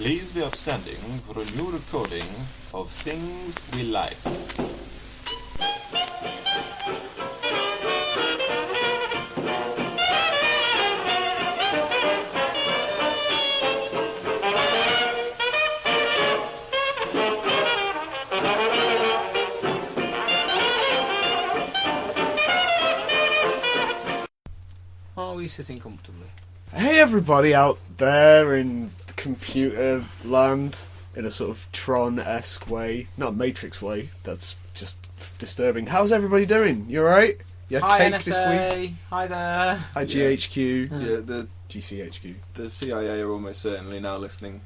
Please be upstanding for a new recording of Things We Like. Are we sitting comfortably? Hey everybody out there in computer land, in a sort of Tron-esque way, not Matrix way, that's just disturbing. How's everybody doing? You alright? You had Hi cake NSA. this week? Hi there. Hi GHQ. Yeah, the GCHQ. CIA are almost certainly now listening.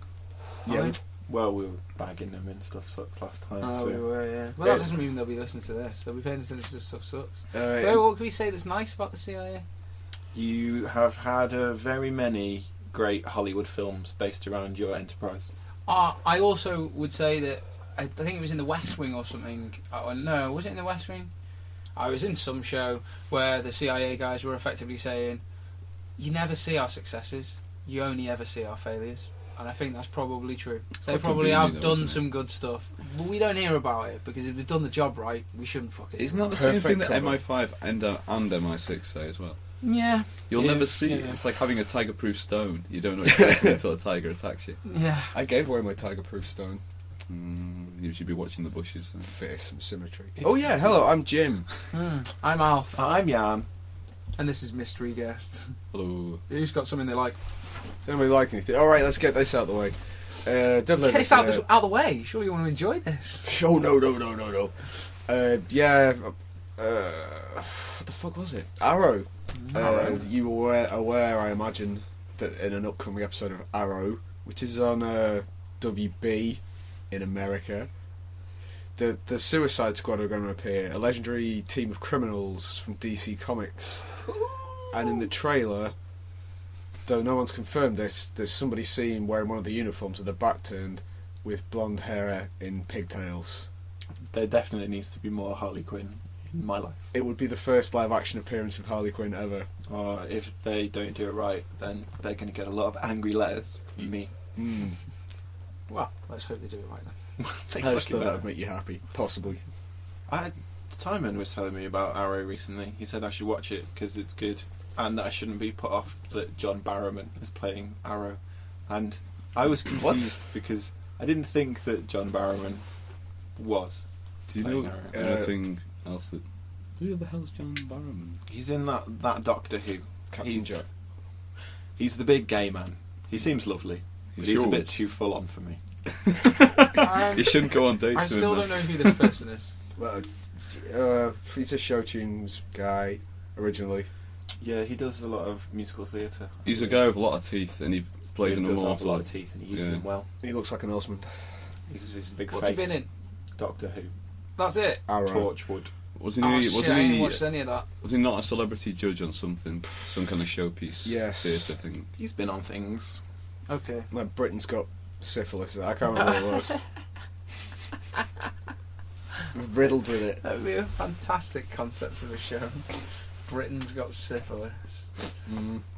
Yeah. Well, we were bagging them and stuff sucks last time. Oh, so. we were, yeah. Well, that doesn't mean they'll be listening to this. They'll be paying attention to stuff sucks. Uh, What can we say that's nice about the CIA? You have had very many great Hollywood films based around your enterprise. I also would say that I think it was in the West Wing or something. No, was it in the West Wing? I was in some show where the CIA guys were effectively saying, "You never see our successes. You only ever see our failures." And I think that's probably true. They probably have done some good stuff, but we don't hear about it because if they've done the job right, we shouldn't fuck it. Isn't that the same thing that MI5 and MI6 say as well? Yeah. You'll never see it. It's like having a tiger-proof stone. You don't know it's working until a tiger attacks you. Yeah. I gave away my tiger-proof stone. You should be watching the bushes. Fearsome symmetry. Oh yeah, hello, I'm Jim. I'm Alf. I'm Jan. And this is Mystery Guest. Hello. Who's got something they like? Does anybody like anything? Alright, let's get this out of the way. Get this out of the way. Surely you want to enjoy this. Oh no. What the fuck was it? Arrow. You were aware, I imagine, that in an upcoming episode of Arrow, which is on WB in America, the Suicide Squad are going to appear, a legendary team of criminals from DC Comics. And in the trailer, though no one's confirmed this, there's somebody seen wearing one of the uniforms with their back turned, with blonde hair in pigtails. There definitely needs to be more Harley Quinn in my life. It would be the first live-action appearance of Harley Quinn ever. If they don't do it right, then they're going to get a lot of angry letters from me. Well, let's hope they do it right then. I just thought that would make you happy. Possibly. Timon was telling me about Arrow recently. He said I should watch it because it's good, and that I shouldn't be put off that John Barrowman is playing Arrow. And I was confused because I didn't think that John Barrowman was. Do you know anything else that... Who the hell's John Barrowman? He's in that Doctor Who. Captain Jack. He's the big gay man. He seems lovely. He's a bit too full on for me. You shouldn't go on dates I with still him. don't know who this person is. Well, he's a show tunes guy, originally. Yeah, he does a lot of musical theatre. He's a guy with a lot of teeth and he plays an does have a immortal. lot of teeth and he uses them well. He looks like an Osmond. He's a big What's face. he been in? Doctor Who. That's it. Arrow. Torchwood. Wasn't I he ain't watched any of that. was he not a celebrity judge on something? Some kind of showpiece theatre thing? He's been on things. Okay. Like Britain's got syphilis. I can't remember what it was. Riddled with it. That would be a fantastic concept of a show. Britain's got syphilis.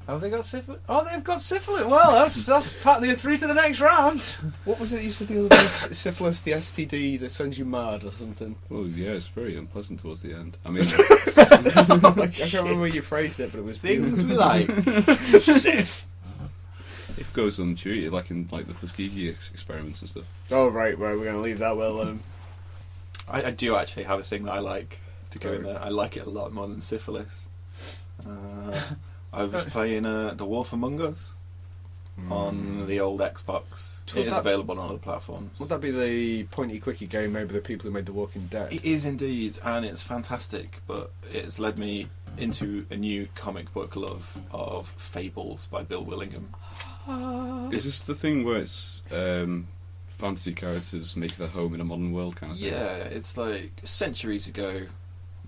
Have they got syphilis? Oh, they've got syphilis. Well, that's partly through to the next round. What was it you said the other day? Syphilis, the STD that sends you mad or something? Well, yeah, it's very unpleasant towards the end. I mean... I can't remember how you phrased it, but it was... Things We Like. Sif! It goes untreated, like in the Tuskegee experiments and stuff. Oh, right, we're going to leave that well then. I do actually have a thing that I like to go in there. I like it a lot more than syphilis. I was playing The Wolf Among Us on the old Xbox. It is available on other platforms. Would that be the pointy-clicky game made by the people who made The Walking Dead? It is indeed, and it's fantastic, but it's led me into a new comic book love of Fables by Bill Willingham. Is this the thing where it's fantasy characters make their home in a modern world kind of thing? Yeah, it's like centuries ago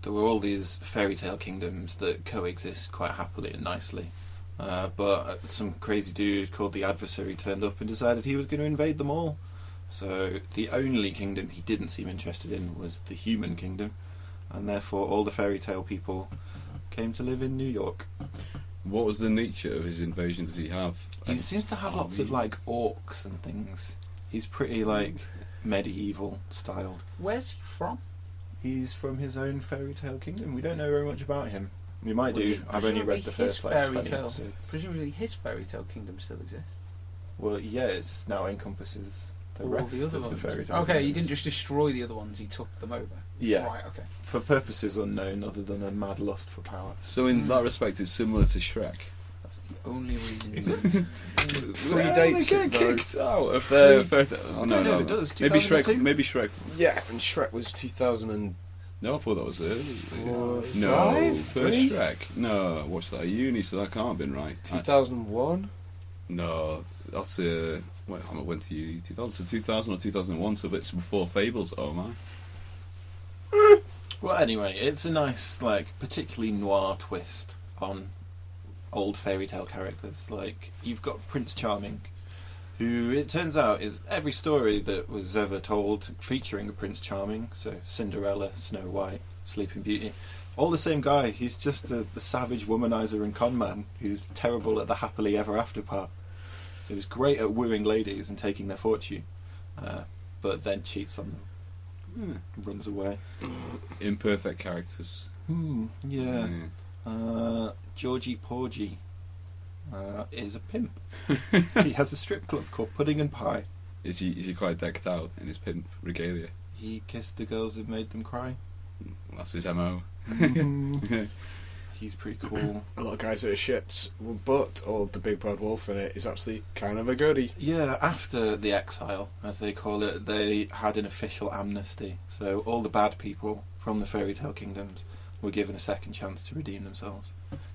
there were all these fairy tale kingdoms that coexist quite happily and nicely. But some crazy dude called the Adversary turned up and decided he was going to invade them all. So the only kingdom he didn't seem interested in was the human kingdom, and therefore all the fairy tale people came to live in New York. What was the nature of his invasion? Did he have? He seems to have lots of like orcs and things. He's pretty like medieval styled. Where's he from? He's from his own fairy tale kingdom. We don't know very much about him. We might Well, do. I've only read the first like 20 episodes. Presumably his fairy tale kingdom still exists. Well, yeah, it just now encompasses the All rest the other of the ones. fairy tale. Okay, he kingdoms. didn't just destroy the other ones, he took them over. Yeah, Right, okay. for purposes unknown, other than a mad lust for power. So in that respect, it's similar to Shrek. That's the only reason. Is it? Predates They it, get though. kicked out of their first. Oh no, No, no, it does, Maybe 2002. Shrek. Maybe Shrek. Yeah, and Shrek was 2000. No, I thought that was early. Four, No, five, first three? Shrek. No, I watched that at uni, so that can't have been right. 2001? No, that's well, I went to uni 2000, so 2000 or 2001, so it's before Fables. Oh man. Well, anyway, it's a nice, like, particularly noir twist on old fairy tale characters. Like, you've got Prince Charming, who it turns out is every story that was ever told featuring a Prince Charming. So Cinderella, Snow White, Sleeping Beauty, all the same guy. He's just the savage womanizer and con man who's terrible at the happily ever after part. So he's great at wooing ladies and taking their fortune, but then cheats on them, runs away. Imperfect characters. Yeah. Georgie Porgy is a pimp. He has a strip club called Pudding and Pie. Is he quite decked out in his pimp regalia? He kissed the girls that made them cry. That's his MO. He's pretty cool. A lot of guys that are shits, but the big bad wolf in it is actually kind of a goodie. Yeah, after the exile, as they call it, they had an official amnesty. So all the bad people from the fairy tale kingdoms were given a second chance to redeem themselves,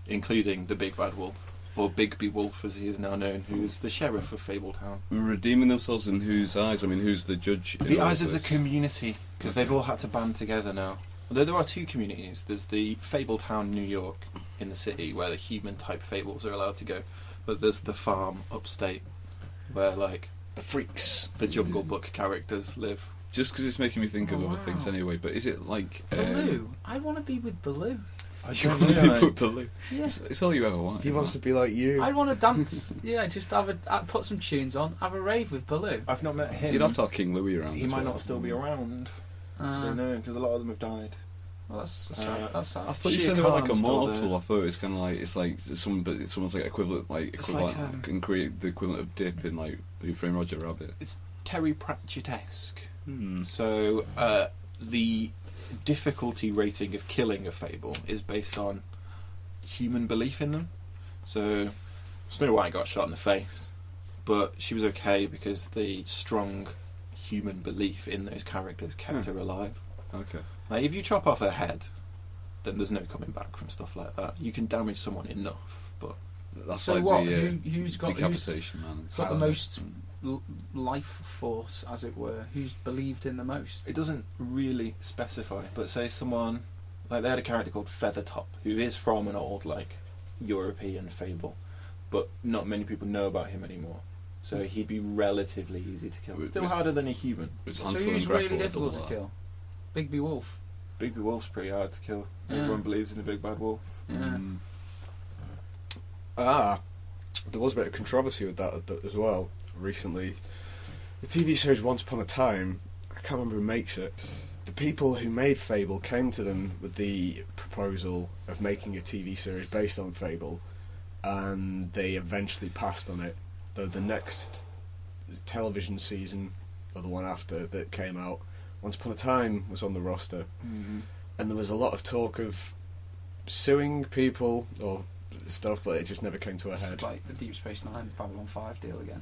including the big bad wolf, or Bigby Wolf as he is now known, who is the sheriff of Fabletown. Redeeming themselves in whose eyes? I mean, who's the judge? in The all eyes of the this? community, because they've all had to band together now. Although there are two communities. There's the Fabletown, New York, in the city, where the human-type fables are allowed to go. But there's the farm upstate, where, like, The freaks. the Jungle Book characters live. Just because it's making me think of Oh, other things wow. anyway. But is it like Baloo. I want to be with Baloo. You want to be put Baloo? Yeah. It's all you ever want. He wants to be like you. I want to dance. Yeah, just put some tunes on, have a rave with Baloo. I've not met him. You'd have to have King Louis around. He as might well. not still be around. I don't know, because a lot of them have died. Well, that's sad. I thought you Shere said they were like Khan's still immortal. there. I thought it's kind of like someone's like equivalent, It's like, can create the equivalent of Dip in like Who Framed Roger Rabbit. It's Terry Pratchett-esque. Hmm. So the difficulty rating of killing a fable is based on human belief in them. So Snow White got shot in the face, but she was okay because the strong human belief in those characters kept her alive. Okay. Like, if you chop off her head, then there's no coming back from stuff like that. You can damage someone enough, but That's So like what? the Who's got decapitation, man. It's got the like- most life force, as it were? Who's believed in the most? it doesn't really specify. But say someone, like, they had a character called Feathertop, who is from an old, like, European fable, but not many people know about him anymore. So he'd be relatively easy to kill. Still harder than a human. It's So Hansel who's and Gretel really or difficult to double kill? Bigby Wolf. Bigby Wolf's pretty hard to kill. Yeah. Everyone believes in the big bad wolf. Yeah. Mm. There was a bit of controversy with that as well recently. The TV series Once Upon a Time, I can't remember who makes it. The people who made Fable came to them with the proposal of making a TV series based on Fable, and they eventually passed on it. Though the next television season, or the one after that came out, Once Upon a Time was on the roster, and there was a lot of talk of suing people or stuff, but it just never came to a It's head. like the Deep Space Nine, Babylon 5 deal again.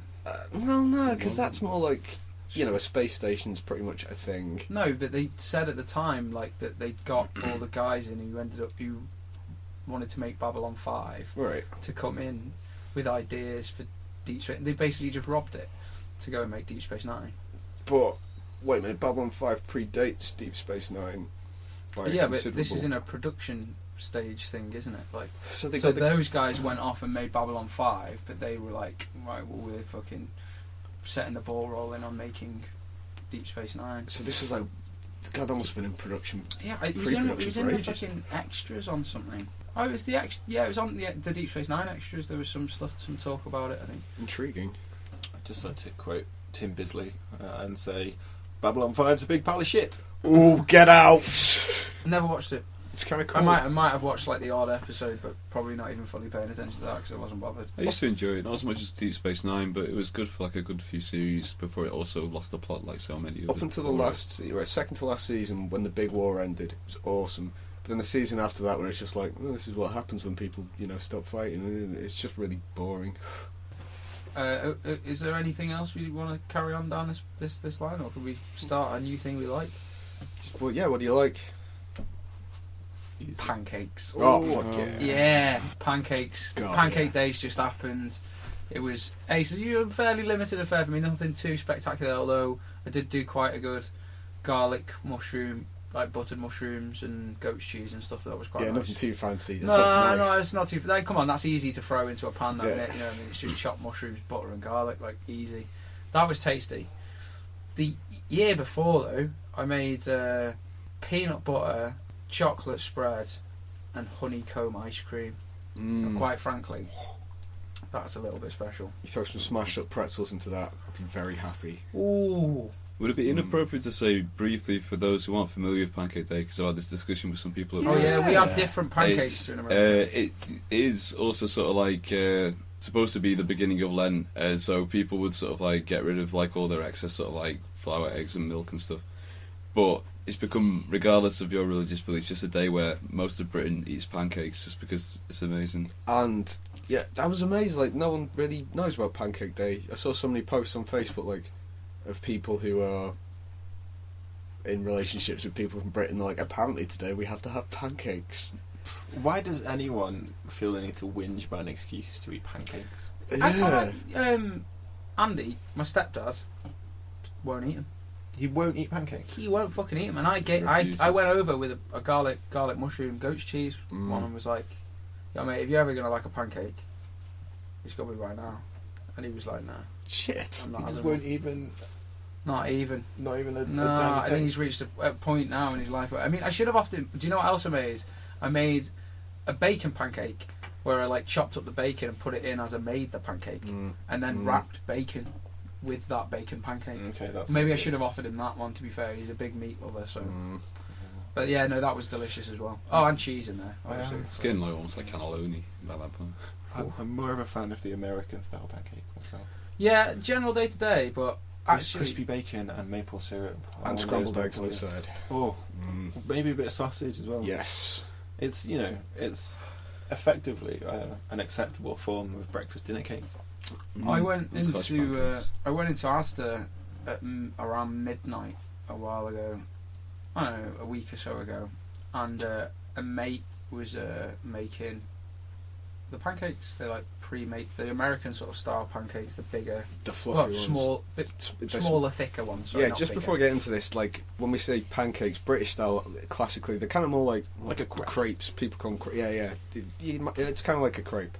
Well, no, because that's more like, you know, a space station's pretty much a thing. No, but they said at the time like that they'd got all the guys in who wanted to make Babylon 5 Right. to come in with ideas for Deep Space. They basically just robbed it to go and make Deep Space Nine. But, wait a minute, Babylon 5 predates Deep Space Nine by a Yeah, but considerable... this is in a production stage thing, isn't it? Like, So they so got the... those guys went off and made Babylon 5, but they were like, right, well, we're fucking setting the ball rolling on making Deep Space Nine. So this was like God, that must have been in production. Yeah, it was Pre-production in for the ages. fucking extras on something. Oh, it was the it was on the Deep Space Nine extras. There was some talk about it, I think. Intriguing. I'd just like to quote Tim Bisley and say, Babylon 5's a big pile of shit. Oh, get out! Never watched it. It's kind of cool. I might have watched like the odd episode, but probably not even fully paying attention to that because I wasn't bothered. I used to enjoy it, not as much as Deep Space Nine, but it was good for like a good few series before it also lost the plot like so many. Up until the second to last season, when the big war ended, it was awesome. But then the season after that, when it's just like, well, this is what happens when people, stop fighting. It's just really boring. Is there anything else we want to carry on down this line, or can we start a new thing we like? Well, yeah. What do you like? Pancakes. Oh, fuck yeah! Yeah, pancakes. God, Pancake Days just happened. It was so you were fairly limited affair for me. Nothing too spectacular, although I did do quite a good garlic mushroom, like buttered mushrooms and goat's cheese and stuff. That was quite nice. Nothing too fancy. That No, sounds nice. no, it's not too. Like, come on, that's easy to throw into a pan. That, Yeah. you know, what I mean, it's just chopped mushrooms, butter and garlic, like easy. That was tasty. The year before, though, I made peanut butter, chocolate spread, and honeycomb ice cream. And quite frankly, that's a little bit special. You throw some smashed up pretzels into that, I'd be very happy. Ooh. Would it be inappropriate to say briefly for those who aren't familiar with Pancake Day, because I've had this discussion with some people Oh about yeah, we have different pancakes in America. it is also sort of like supposed to be the beginning of Lent, so people would sort of like get rid of like all their excess sort of like flour, eggs and milk and stuff. But it's become, regardless of your religious beliefs, just a day where most of Britain eats pancakes just because it's amazing. And yeah, that was amazing. Like, no one really knows about Pancake Day. I saw so many posts on Facebook, like, of people who are in relationships with people from Britain. Like, apparently today we have to have pancakes. Why does anyone feel the need to whinge about an excuse to eat pancakes? I thought Andy, my stepdad, won't eat them. He won't eat pancakes. He won't fucking eat them. And I Refuses. went over with a garlic mushroom goat's cheese one and was like, "Yeah, mate, if you're ever gonna like a pancake, it's got to be right now." And he was like, "No, Shit. I'm not He just having won't one." even, Not even. not even a No, tiny I think taste. he's reached a point now in his life where, I mean, I should have often. Do you know what else I made? I made a bacon pancake where I like chopped up the bacon and put it in as I made the pancake, and then wrapped bacon with that bacon pancake. Okay, that's Maybe I should have offered him that one. To be fair, he's a big meat lover, so. But yeah, no, that was delicious as well. Oh, and cheese in there, obviously. It's getting like almost like cannelloni by that point. I'm more of a fan of the American style pancake myself. Yeah, general day to day, but actually, Crispy bacon and maple syrup And scrambled eggs on the side. Oh, maybe a bit of sausage as well. Yes. It's it's effectively an acceptable form of breakfast dinner cake. I went It's Scotch into pancakes. Asda at around midnight a while ago. I don't know, a week or so ago, and a mate was making the pancakes. They like pre-make the American sort of style pancakes, the bigger, The fluffy ones. smaller, thicker ones. Sorry, Yeah, not just bigger. before we get into this, like, when we say pancakes, British style, classically, they're kind of more like Like a crepe. crepes. People call them yeah. It's kind of like a crepe.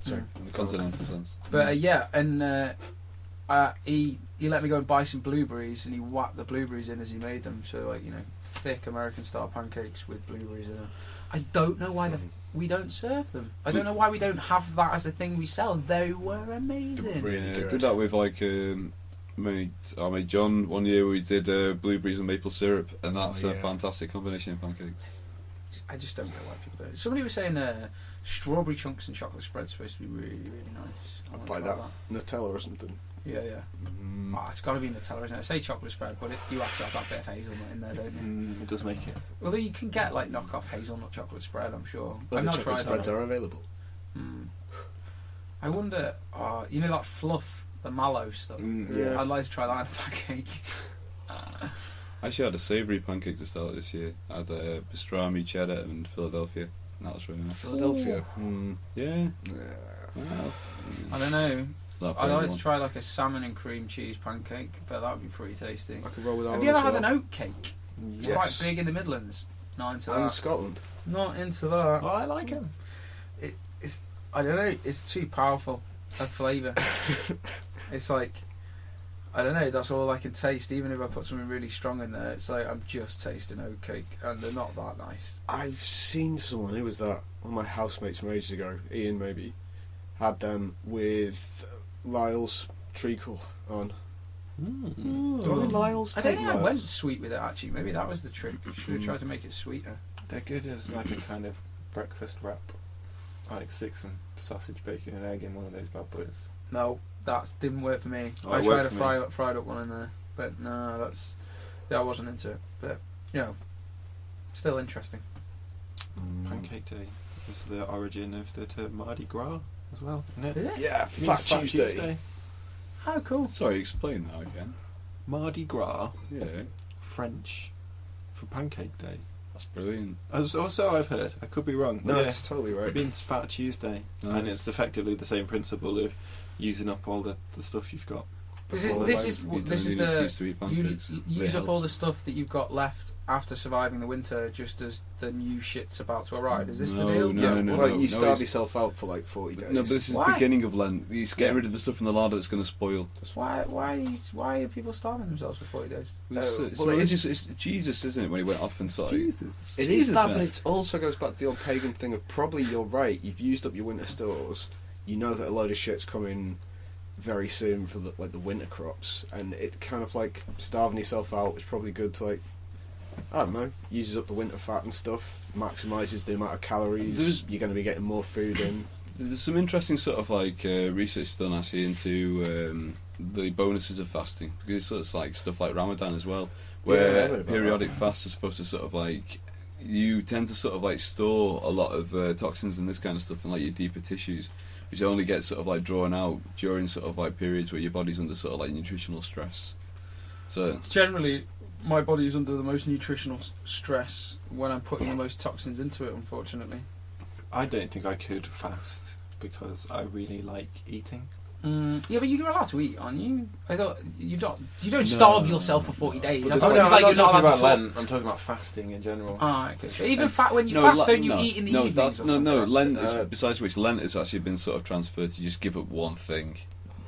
Sorry. In the continental sense. But yeah, and he let me go and buy some blueberries, and he whacked the blueberries in as he made them. So like, you know, thick American style pancakes with blueberries in them. I don't know why we don't serve them. I don't know why we don't have that as a thing we sell. They were amazing. Really Yeah, good. did that with like I made John one year. We did blueberries and maple syrup, and that's Oh, a yeah. fantastic combination of pancakes. I just don't know why people do it. Somebody was saying strawberry chunks and chocolate spread's supposed to be really, really nice. I I'd wanna buy try that. Nutella or something. Yeah, yeah. Oh, it's got to be Nutella, isn't it? I say chocolate spread, but you have to have that bit of hazelnut in there, don't you? It does make it. Although you can get like knockoff hazelnut chocolate spread, I'm sure. Other I've not chocolate tried spreads that. are available. I wonder, you know that fluff, the mallow stuff? Yeah. I'd like to try that in a pancake. I actually had a savoury pancake to start this year. I had pastrami, cheddar, and Philadelphia. And that was really nice. Philadelphia. Yeah. Yeah. I don't know. Not for I'd like everyone. to try like a salmon and cream cheese pancake, but that would be pretty tasty. I could roll with that Have one you ever as had well. an oat cake? It's Yes. quite big in the Midlands. Not into And that. Scotland. Not into that. Oh, I like them. It's I don't know. It's too powerful a flavour. It's like I don't know, that's all I can taste. Even if I put something really strong in there, it's like I'm just tasting oatcake, and they're not that nice. I've seen someone, who was that? One of my housemates from ages ago, Ian maybe, had them with Lyle's treacle on. Do I mean Lyle's? I don't think I went Lyle's? sweet with it actually. Maybe that was the trick. You should have tried to make it sweeter. They're good as like a kind of breakfast wrap. Like stick some sausage, bacon and egg in one of those bad boys. No, that didn't work for me. Oh, I it tried worked a for me. fried up one in there, but no, I wasn't into it. But still interesting. Pancake Day is the origin of the term Mardi Gras as well, isn't it? Is it? Yeah, It means Fat Tuesday. Oh, cool. Sorry, explain that again. Mardi Gras, Yeah, French for Pancake Day. that's brilliant. Also, I've heard. I could be wrong. No, Yeah. that's totally right. It means Fat Tuesday, Nice. and it's effectively the same principle of using up all the stuff you've got. This before is the this You is don't need an the excuse to eat pancakes. you It use up all helps. the stuff that you've got left after surviving the winter, just as the new shit's about to arrive. Is this the No, deal? no, Yeah, no, well, no, you no, starve it's- yourself out for like 40 days. No, but this is Why? the beginning of Lent. You just get Yeah. rid of the stuff in the larder that's going to spoil. Why are people starving themselves for 40 days? It's well, it religious. It's Jesus, isn't it? When he went off and started. Jesus. It is that, but it also goes back to the old pagan thing of probably you're right. You've used up your winter stores. You know that a load of shit's coming very soon for the winter crops, and it kind of like starving yourself out is probably good to like, I don't know, uses up the winter fat and stuff, maximises the amount of calories. You're going to be getting more food in. There's some interesting sort of like research done actually into the bonuses of fasting, because it's like stuff like Ramadan as well, Yeah, I heard where about periodic that. fasts are supposed to sort of like, you tend to sort of like store a lot of toxins and this kind of stuff in like your deeper tissues, which only get sort of like drawn out during sort of like periods where your body's under sort of like nutritional stress. So Generally, my body is under the most nutritional stress when I'm putting the most toxins into it, unfortunately. I don't think I could fast because I really like eating. Yeah, but you're allowed to eat, aren't you? I thought you don't starve yourself for 40 days. But I there's thought no- it was I'm like not you're not talking allowed to about talk. Lent. I'm talking about fasting in general. Ah, okay. So even when you no, fast, Lent- don't you no, eat in the no, evenings? that's, or no, no. something? Lent is, besides which, Lent has actually been sort of transferred to just give up one thing,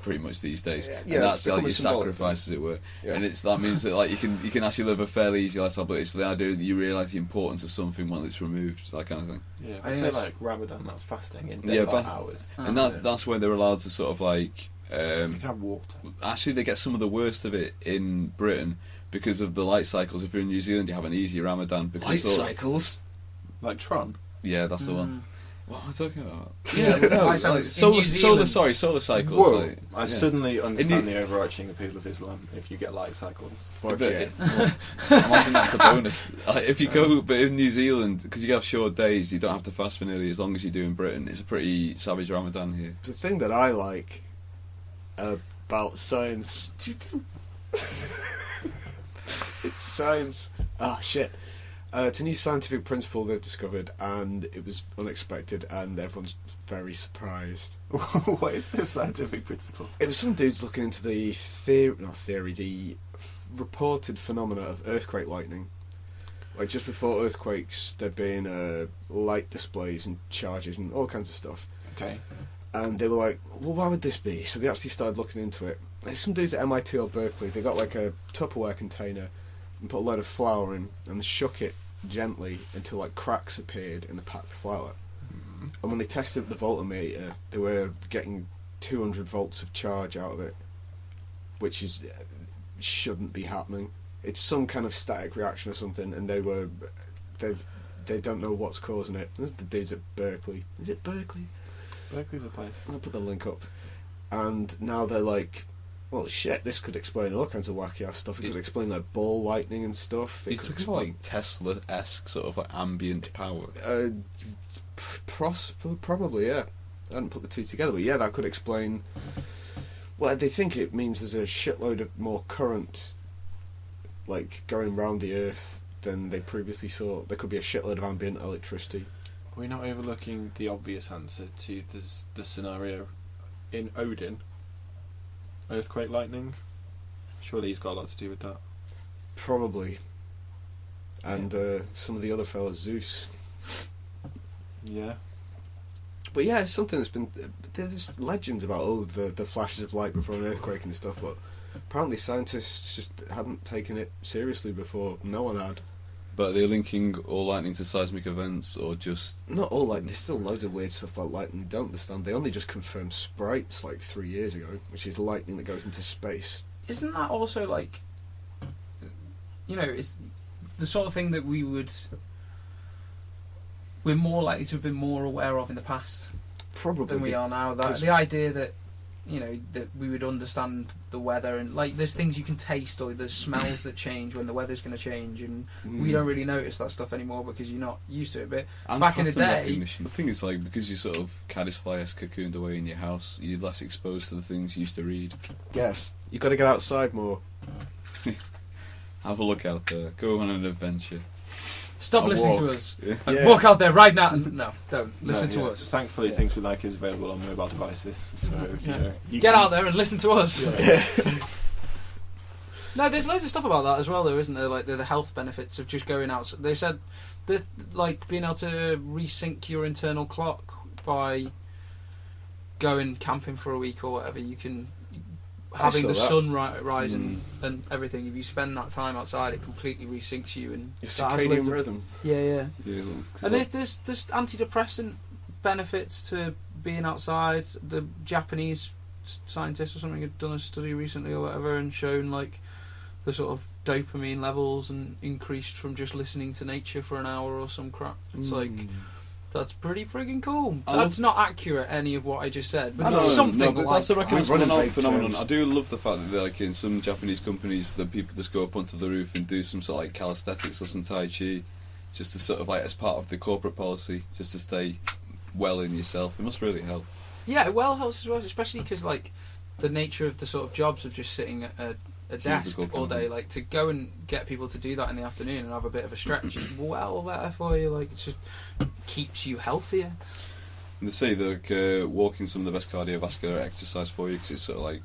pretty much these days, Yeah, and that's become like a your symbolic sacrifice, thing. as it were. Yeah. And that means that like you can actually live a fairly easy lifestyle, but it's the idea that you realise the importance of something when it's removed, that kind of thing. Yeah, I but think say that's- like Ramadan, that's fasting in Yeah, daylight but- hours. And that's where they're allowed to sort of like. You can have water. Actually, they get some of the worst of it in Britain because of the light cycles. If you're in New Zealand, you have an easy Ramadan because Light sort of- cycles. Like Tron. Yeah, that's the one. What am I talking about? Yeah, no, light cycles in solar, New solar, Zealand. solar cycles. Whoa! Like, I yeah. suddenly understand In the overarching appeal of Islam if you get light cycles. Fuck But- yeah. I imagine that's the bonus. Like, if you go, but in New Zealand, because you have short days, you don't have to fast for nearly as long as you do in Britain. It's a pretty savage Ramadan here. The thing that I like about science. It's science. Oh shit. It's a new scientific principle they've discovered, and it was unexpected, and everyone's very surprised. What is this scientific principle? It was some dudes looking into the the reported phenomena of earthquake lightning. Like just before earthquakes, there'd been light displays and charges and all kinds of stuff. Okay. And they were like, well, why would this be? So they actually started looking into it. There's some dudes at MIT or Berkeley, they got like a Tupperware container and put a load of flour in and shook it gently until like cracks appeared in the packed flour. And when they tested the voltmeter, they were getting 200 volts of charge out of it, which is shouldn't be happening. It's some kind of static reaction or something, and they don't know what's causing it. This is the dudes at Berkeley. Is it Berkeley? Berkeley's a place. I'll put the link up. And now they're like, well, shit, this could explain all kinds of wacky ass stuff. It could explain like ball lightning and stuff. It It's could kind of like Tesla-esque sort of like ambient power. probably, yeah. I hadn't put the two together, but yeah, that could explain. Well, they think it means there's a shitload of more current, like going round the Earth than they previously saw. There could be a shitload of ambient electricity. We're not overlooking the obvious answer to the scenario in Odin. Earthquake lightning. Surely he's got a lot to do with that. Probably. And some of the other fellas, Zeus. Yeah. But yeah, it's something that's been. There's legends about the flashes of light before an earthquake and stuff, but Apparently scientists just hadn't taken it seriously before. No one had. But they're linking all lightning to seismic events, or just... Not all lightning. There's still loads of weird stuff about lightning they don't understand. They only just confirmed sprites like 3 years ago, which is lightning that goes into space. Isn't that also like, you know, it's the sort of thing that we're more likely to have been more aware of in the past Probably. than we are now. That the idea that, you know, that we would understand the weather, and like there's things you can taste, or there's smells that change when the weather's going to change, and we don't really notice that stuff anymore because you're not used to it. But And back in the pattern day, recognition. The thing is, like, because you're sort of caddisfly-esque cocooned away in your house, you're less exposed to the things you used to read. Yes. You've got to get outside more. Have a look out there. Go on an adventure. stop I'll listening walk. to us. Yeah. And Yeah. walk out there right now. No, don't listen No, to yeah. us. Thankfully, Yeah. Things We Like is available on mobile devices, so Yeah. you know, you Get can- out there and listen to us. Yeah. No, there's loads of stuff about that as well, though, isn't there? Like the health benefits of just going out. They said that, like, being able to resync your internal clock by going camping for a week or whatever. You can having saw the that. sun rising and everything. If you spend that time outside, it completely resyncs you and Your that has circadian loads of- rhythm. Yeah. Yeah, And there's antidepressant benefits to being outside. The Japanese scientists or something had done a study recently or whatever and shown like the sort of dopamine levels and increased from just listening to nature for an hour or some crap. It's like, that's pretty friggin' cool. I That's not accurate, any of what I just said, but I it's know, something no, but like that's a that. recognized Running phenomenon. terms. I do love the fact that, like, in some Japanese companies, the people just go up onto the roof and do some sort of like calisthenics or some tai chi, just to sort of like as part of the corporate policy, just to stay well in yourself. It must really help. Yeah, it well helps as well, especially because like the nature of the sort of jobs of just sitting at a desk Cubicle all kind of day, thing. like to go and get people to do that in the afternoon and have a bit of a stretch is well better for you. Like it just keeps you healthier. And they say that walking some of the best cardiovascular exercise for you because it's sort of like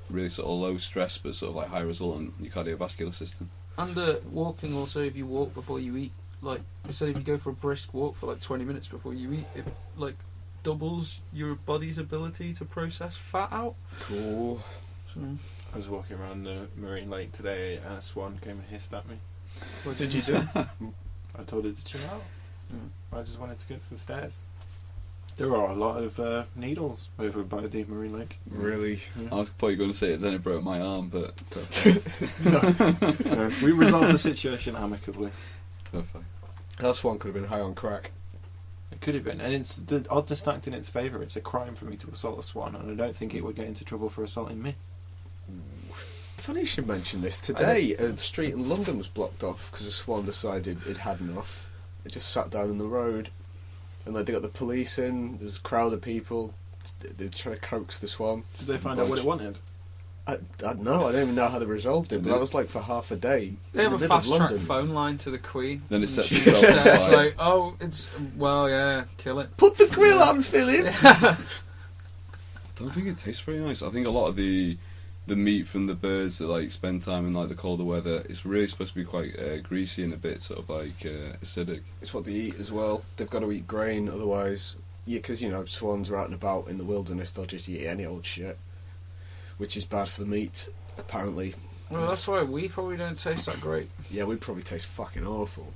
really sort of low stress but sort of like high result on your cardiovascular system. And walking also, if you walk before you eat, like I said, if you go for a brisk walk for like 20 minutes before you eat, it like doubles your body's ability to process fat out. Cool. So, I was walking around the marine lake today and a swan came and hissed at me. What did you do? I told her to chill out. Mm. I just wanted to get to the stairs. There are a lot of needles over by the marine lake. Really? I was probably going to say it, then it broke my arm, but No, we resolved the situation amicably. perfect. That swan could have been high on crack. It could have been, and it's the odds are stacked in its favour. It's a crime for me to assault a swan, and I don't think it would get into trouble for assaulting me. Funny you should mention this. Today, a street in London was blocked off because a swan decided it had enough. It just sat down in the road, and like, they got the police in. There was a crowd of people. They're trying to coax the swan. Did they find out what it wanted? I don't know. I don't even know how they resolved it. But that was like for half a day. they have in a the middle of fast track London. phone line to the Queen. Then it And sets she itself just on says, fire. like, oh, it's well, yeah, kill it. Put the grill on, Philip. I don't think it tastes very nice. I think a lot of the meat from the birds that like spend time in like the colder weather is really supposed to be quite greasy and a bit sort of like acidic. It's what they eat as well. They've got to eat grain, otherwise, because you know swans are out and about in the wilderness. They'll just eat any old shit, which is bad for the meat. Apparently, Well, that's why we probably don't taste that great. yeah, we'd probably taste fucking awful.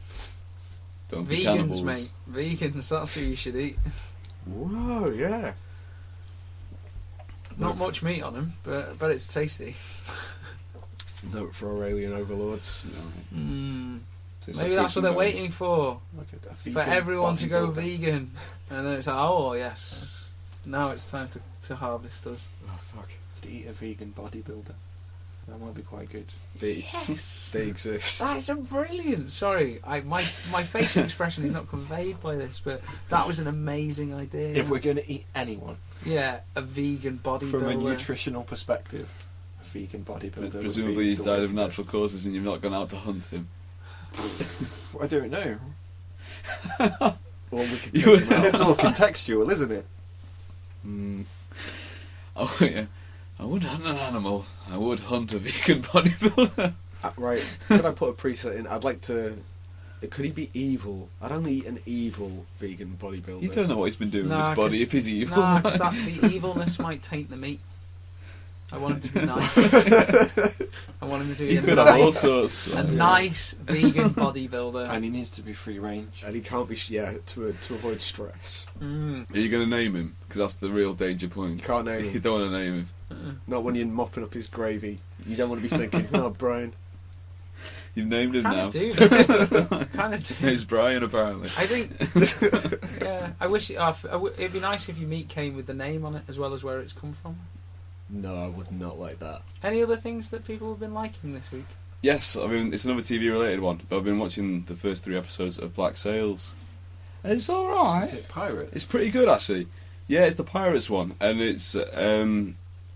Don't be Vegans, cannibals. mate. Vegans, that's who you should eat. Whoa, yeah. Not much meat on them, but it's tasty. Note for our alien overlords. No. Maybe Tastes like that's what toasted they're bones. waiting for. Like a For vegan everyone to go bodybuilder. vegan. And then it's like, oh, yes. Now it's time to harvest us. Oh fuck, Could eat a vegan bodybuilder. That might be quite good. they Yes! they exist. That is a brilliant. Sorry, my facial expression is not conveyed by this, but that was an amazing idea. If we're going to eat anyone Yeah, a vegan bodybuilder. from a nutritional perspective, a vegan bodybuilder. would Presumably be he's the died way of to go. natural causes and you've not gone out to hunt him. I don't know. Well, we could You take would- them out. It's all contextual, isn't it? Mm, Oh yeah. I wouldn't hunt an animal. I would hunt a vegan bodybuilder. right, could I put a preset in? I'd like to. Could he be evil? I'd only eat an evil vegan bodybuilder. You don't know what he's been doing Nah, with his body 'cause- if he's evil. Nah, because the evilness might taint the meat. I want him to be nice. I want him to be You could have all sorts. a nice vegan bodybuilder. And he needs to be free range. And he can't be, to avoid stress. Are you going to name him? Because that's the real danger point. You can't name him. You don't want to name him. Not when you're mopping up his gravy. You don't want to be thinking, oh, Brian. You've named him now. Kind of do. It's Brian, apparently. I think. Yeah, I wish it'd be nice if your meat came with the name on it as well as where it's come from. No, I would not like that. Any other things that people have been liking this week? Yes, I mean, it's another TV related one, but I've been watching the first 3 episodes of Black Sails. It's alright. Is it pirate? It's pretty good, actually. Yeah, it's the Pirates one, and it's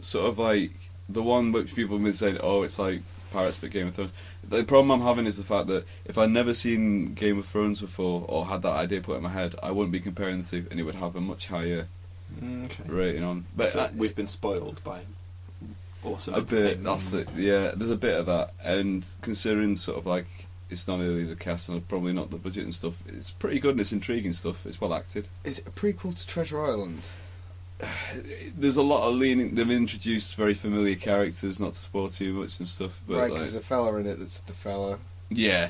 sort of like the one which people have been saying, oh, it's like Pirates but Game of Thrones. The problem I'm having is the fact that if I'd never seen Game of Thrones before, or had that idea put in my head, I wouldn't be comparing the two, and it would have a much higher rating on. But so we've been spoiled by awesome. a bit. There's a bit of that, and considering sort of like it's not really the cast and probably not the budget and stuff, it's pretty good and it's intriguing stuff. It's well acted. Is it a prequel to Treasure Island? There's a lot of leaning. They've introduced very familiar characters, not to spoil too much and stuff. But Right, because there's a fella in it that's the fella. yeah,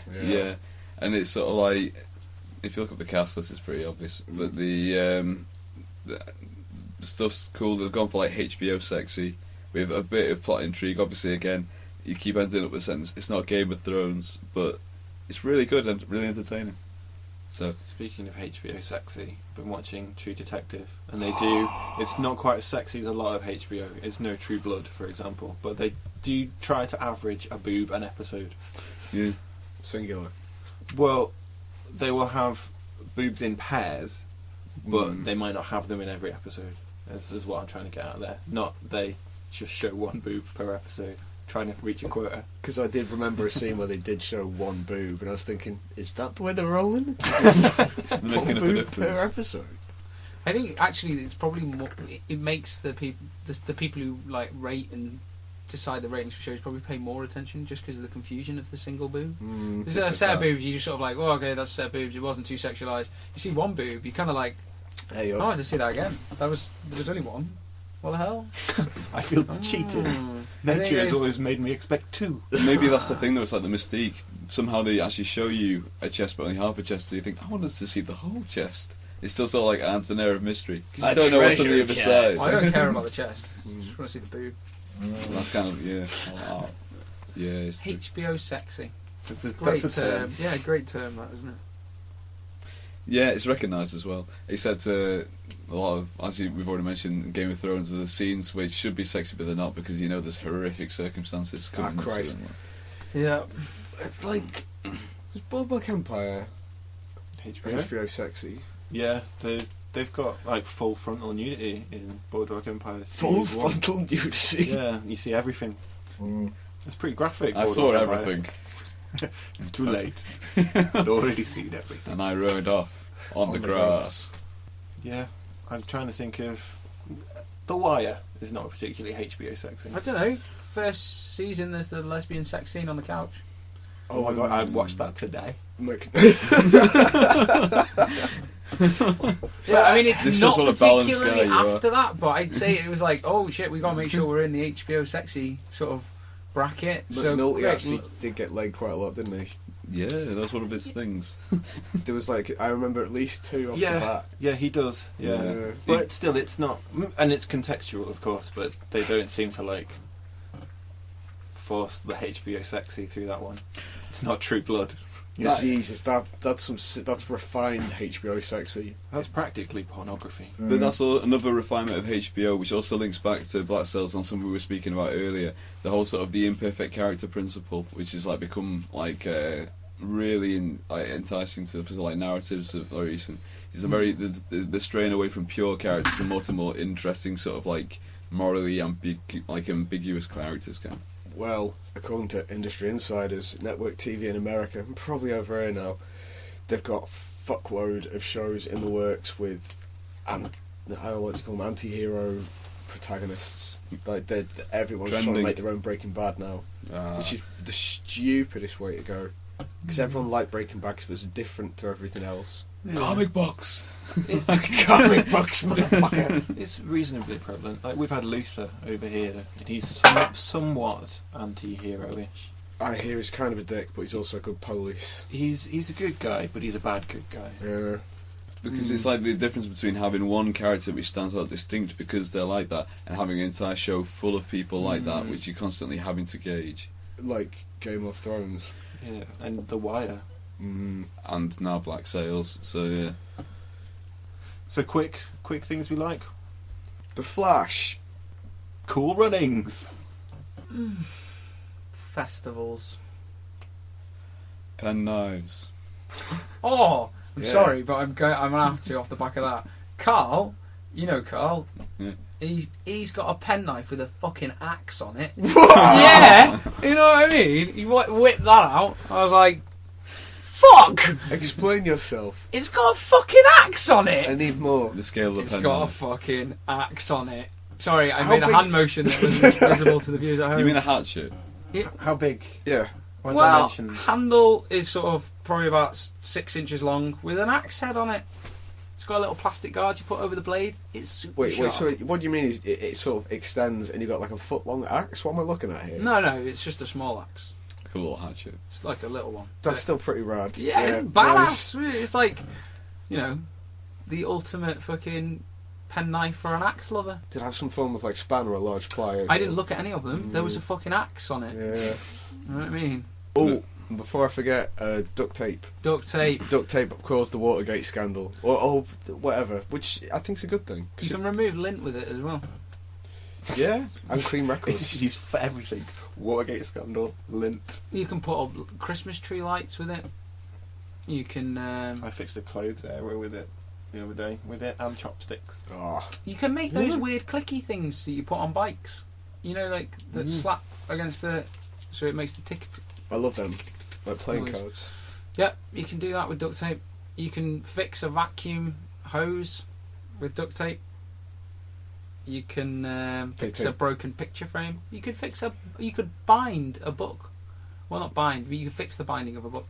and it's sort of like if you look at the cast list, it's pretty obvious. But the stuff's cool. They've gone for like HBOsexy with a bit of plot intrigue. Obviously, again, you keep ending up with a sentence. It's not Game of Thrones, but it's really good and really entertaining. So speaking of HBOsexy, been watching True Detective, and they do. It's not quite as sexy as a lot of HBO. It's no True Blood, for example, but they do try to average a boob an episode. yeah, Singular. Well, they will have boobs in pairs, but they might not have them in every episode. This is what I'm trying to get out of there. Not they just show one boob per episode, trying to reach a quota. Because I did remember a scene where they did show one boob, and I was thinking, is that the way they're rolling? making One up a boob per difference. episode. I think actually it's probably more. It makes the people who like rate and decide the ratings for shows probably pay more attention just because of the confusion of the single boob. There's a set of boobs, you just sort of like, oh, okay, that's a set of boobs. It wasn't too sexualised. You see one boob, you kind of like, Hey, I wanted to see that again. There was only one. What the hell? I feel cheated. Nature has always made me expect 2. Maybe that's the thing though, it's like the mystique. Somehow they actually show you a chest but only half a chest, so you think, I wanted to see the whole chest. It still sort of like adds an air of mystery. Because you don't know what's on the other side. I don't care about the chest. I just want to see the boob. That's kind of, yeah. Yeah, it's true. HBOsexy. That's a term. Yeah, great term that, isn't it? Yeah, it's recognised as well. He said a lot of, as we've already mentioned, in Game of Thrones, there's scenes which should be sexy but they're not because you know there's horrific circumstances coming. Christ. Yeah. It's like, was Boardwalk Empire HBO? HBOsexy? Yeah, they've got like full frontal nudity in Boardwalk Empire. Full Series 1. frontal nudity? Yeah, you see everything. It's pretty graphic. I saw Boardwalk Empire. everything. It's too late. I'd already seen everything. And I rode off on the grass. Yeah, I'm trying to think of... The Wire is not particularly HBOsexy. I don't know. First season, there's the lesbian sex scene on the couch. Oh my god, I'd watch that today. Yeah, I mean, it's This not shows what a balanced particularly guy you are. after that, but I'd say it was like, oh shit, we gotta make sure we're in the HBOsexy sort of bracket. So McNulty great. actually did get laid quite a lot, didn't he? Yeah, that's one of his things. There was like, I remember at least 2 off the bat. Yeah, he does. Yeah. But still, it's not... And it's contextual, of course, but they don't seem to, like, force the HBOsexy through that one. It's not True Blood. Yeah, Jesus, that's refined HBOsexy. That's practically pornography. But that's another refinement of HBO, which also links back to Black Sails and something we were speaking about earlier. The whole sort of the imperfect character principle, which has like become like really enticing to like narratives of recent. It's a very the strain away from pure characters and more interesting sort of like morally ambiguous characters. Kind of. Well, according to industry insiders, network TV in America, and probably over here now, they've got a fuckload of shows in the works with, I don't know what to call them, anti-hero protagonists. Like everyone's trying to make their own Breaking Bad now, which is the stupidest way to go. Because everyone liked Breaking Bad because it was different to everything else. Comic books. It's, Comic books, motherfucker. it's reasonably prevalent. Like we've had Luther over here, and he's somewhat anti-hero-ish. I hear he's kind of a dick, but he's also a good police. He's a good guy, but he's a bad good guy. Yeah. Because it's like the difference between having one character which stands out distinct because they're like that, and having an entire show full of people like that, which you're constantly having to gauge. Like Game of Thrones. Yeah, and The Wire. And now Black Sails, so yeah. So quick things we like. The Flash. Cool runnings. Festivals. Pen knives. Oh, I'm Yeah. sorry, but I'm gonna have to off the back of that. Carl, you know Carl. Yeah. He's got a penknife with a fucking axe on it. Yeah, you know what I mean. He whipped that out. I was like, "Fuck! Explain yourself. It's got a fucking axe on it." I need more. The scale of the It's pen got a knife. fucking axe on it. Sorry, I How made a big- hand motion that was visible to the viewers at home. You mean a hatchet? How big? Yeah. What Well, dimensions? handle is sort of probably about 6 inches long with an axe head on it. It's got a little plastic guard you put over the blade. It's super Wait, sharp. so what do you mean is it sort of extends and you've got like a foot long axe? What am I looking at here? No, it's just a small axe. Like a little hatchet. It's like a little one. That's still pretty rad. Yeah, it's badass. It's like, you know, the ultimate fucking penknife for an axe lover. Did it have some form of like span or a large pliers? I didn't look at any of them. There was a fucking axe on it. Yeah. You know what I mean? Oh, before I forget, duct tape. Duct tape. Duct tape caused the Watergate scandal. Or whatever, which I think's a good thing. You can remove lint with it as well. Yeah, and clean It's records. just used for everything. Watergate scandal, lint. You can put up Christmas tree lights with it. You can I fixed a clothes area with it the other day, with it and chopsticks. Oh, you can make those weird clicky things that you put on bikes. You know, like that slap against the, so it makes the tick. I love them. Like playing Noise. cards. Yep, you can do that with duct tape. You can fix a vacuum hose with duct tape. You can fix a broken picture frame. You could bind a book. Well, not bind, but you could fix the binding of a book.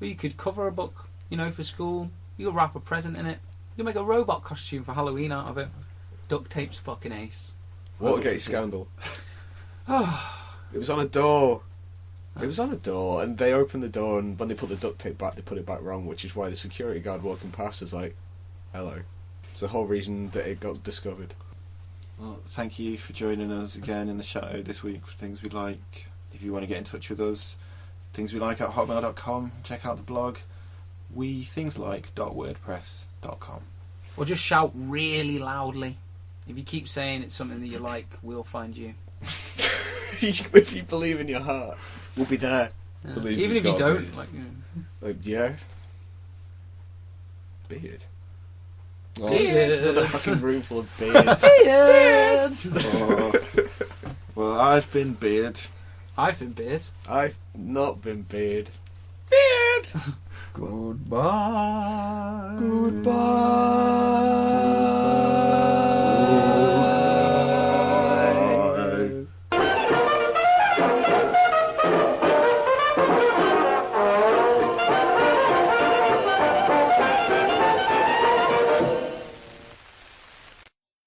Or you could cover a book, you know, for school. You could wrap a present in it. You could make a robot costume for Halloween out of it. Duct tape's fucking ace. Watergate scandal. Oh, It was on a door. It was on a door, and they opened the door, and when they put the duct tape back, they put it back wrong, which is why the security guard walking past was like, hello. It's the whole reason that it got discovered. Well, thank you for joining us again in the shadow this week for Things We Like. If you want to get in touch with us, thingswelike@hotmail.com. Check out the blog, wethingslike.wordpress.com. or just shout really loudly. If you keep saying it's something that you like, we'll find you. If you believe in your heart, we'll be there. Yeah. Believe Even it's if you got a don't, beard. like, you know. Like, yeah. Beard. Oh, Beard. it's another fucking room full of beards. Oh. Well, I've been Beard. I've been Beard. I've not been beard. Goodbye. Goodbye.